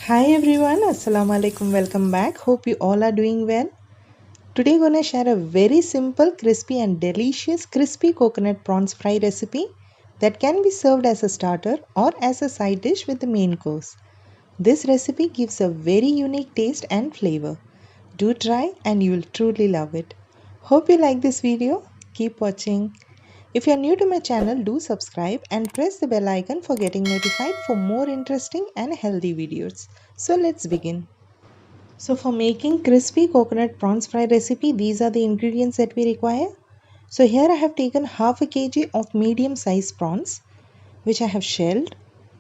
Hi everyone, Assalamu alaikum, welcome back. Hope you all are doing well. Today I'm gonna share a very simple, crispy and delicious crispy coconut prawns fry recipe that can be served as a starter or as a side dish with the main course. This recipe gives a very unique taste and flavor. Do try and you will truly love it. Hope you like this video. Keep watching. If you are new to my channel, do subscribe and press the bell icon for getting notified for more interesting and healthy videos. So let's begin. So for making crispy coconut prawns fry recipe, these are the ingredients that we require. So here I have taken half a kg of medium sized prawns, which I have shelled,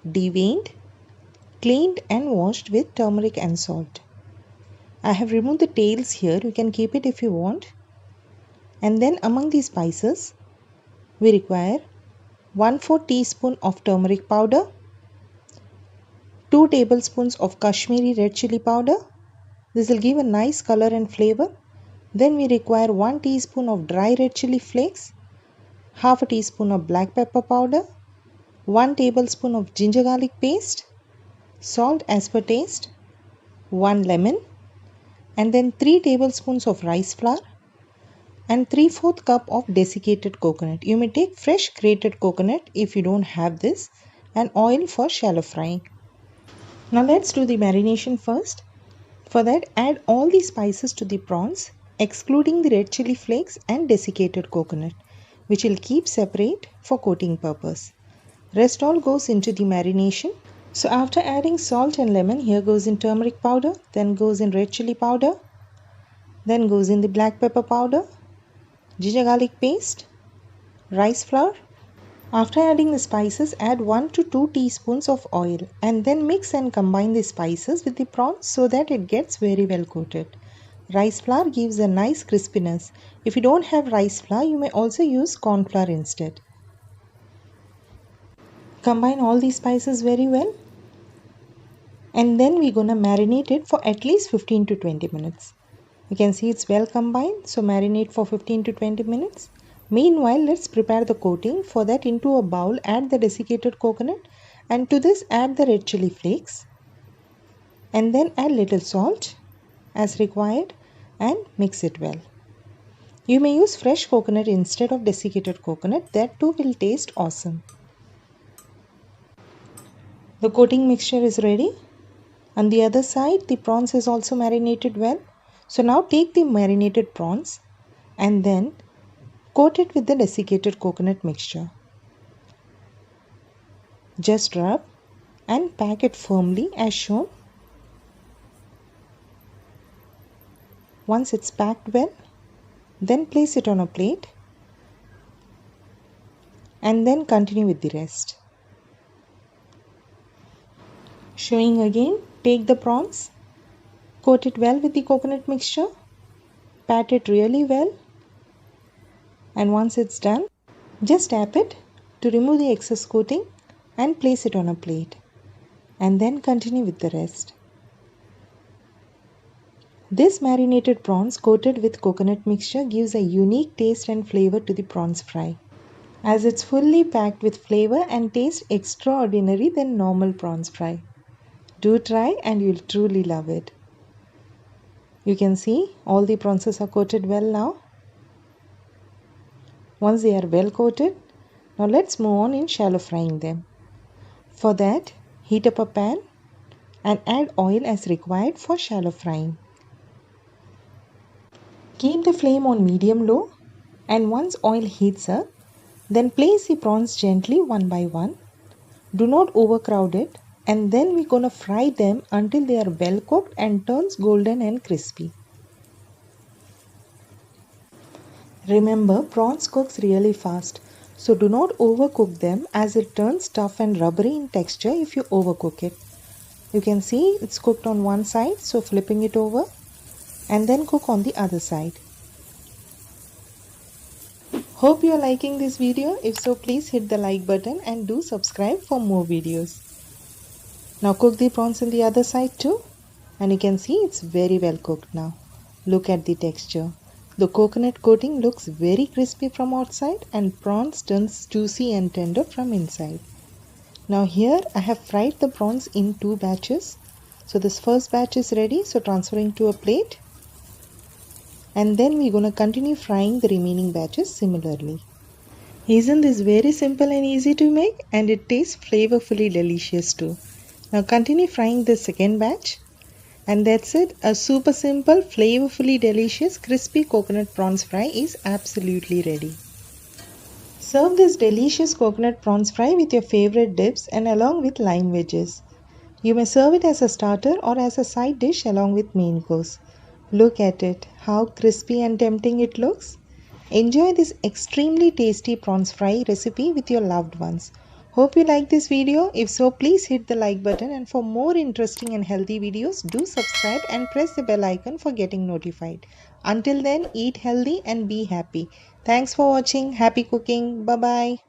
deveined, cleaned and washed with turmeric and salt. I have removed the tails here, you can keep it if you want. And then among these spices, we require 1/4 teaspoon of turmeric powder, 2 tablespoons of Kashmiri red chili powder. This will give a nice color and flavor. Then we require 1 teaspoon of dry red chili flakes, half a teaspoon of black pepper powder, 1 tablespoon of ginger garlic paste, salt as per taste, 1 lemon, and then 3 tablespoons of rice flour and 3/4 cup of desiccated coconut. You may take fresh grated coconut if you don't have this, and oil for shallow frying. Now let's do the marination first. For that, add all the spices to the prawns, excluding the red chili flakes and desiccated coconut, which will keep separate for coating purpose. Rest all goes into the marination. So after adding salt and lemon, here goes in turmeric powder, then goes in red chili powder, then goes in the black pepper powder, ginger garlic paste, rice flour. After adding the spices, add 1 to 2 teaspoons of oil and then mix and combine the spices with the prawns so that it gets very well coated. Rice flour gives a nice crispiness. If you don't have rice flour, you may also use corn flour instead. Combine all these spices very well and then we're gonna marinate it for at least 15 to 20 minutes. You can see it's well combined, so marinate for 15 to 20 minutes. Meanwhile, let's prepare the coating. For that, into a bowl, add the desiccated coconut and to this add the red chili flakes and then add little salt as required and mix it well. You may use fresh coconut instead of desiccated coconut, that too will taste awesome. The coating mixture is ready. On the other side, the prawns is also marinated well. So now take the marinated prawns and then coat it with the desiccated coconut mixture. Just rub and pack it firmly as shown. Once it's packed well, then place it on a plate and then continue with the rest. Showing again, take the prawns, coat it well with the coconut mixture, pat it really well, and once it's done, just tap it to remove the excess coating and place it on a plate and then continue with the rest. This marinated prawns coated with coconut mixture gives a unique taste and flavor to the prawns fry, as it's fully packed with flavor and tastes extraordinary than normal prawns fry. Do try and you'll truly love it. You can see all the prawns are coated well now. Once they are well coated, now let's move on in shallow frying them. For that, heat up a pan and add oil as required for shallow frying. Keep the flame on medium-low and once oil heats up, then place the prawns gently one by one. Do not overcrowd it and then we're gonna fry them until they are well cooked and turns golden and crispy. Remember, prawns cooks really fast, so do not overcook them as it turns tough and rubbery in texture if you overcook it. You can see it's cooked on one side, so flipping it over and then cook on the other side. Hope you are liking this video. If so, please hit the like button and do subscribe for more videos. Now cook the prawns on the other side too, and you can see it's very well cooked now. Look at the texture. The coconut coating looks very crispy from outside and prawns turns juicy and tender from inside. Now here I have fried the prawns in 2 batches. So this first batch is ready, so transferring to a plate. And then we're going to continue frying the remaining batches similarly. Isn't this very simple and easy to make, and it tastes flavorfully delicious too. Now continue frying the second batch. And that's it, a super simple, flavorfully delicious, crispy coconut prawns fry is absolutely ready. Serve this delicious coconut prawns fry with your favorite dips and along with lime wedges. You may serve it as a starter or as a side dish along with main course. Look at it, how crispy and tempting it looks. Enjoy this extremely tasty prawns fry recipe with your loved ones. Hope you like this video. If so, please hit the like button, and for more interesting and healthy videos, do subscribe and press the bell icon for getting notified. Until then, eat healthy and be happy. Thanks for watching. Happy cooking. Bye bye.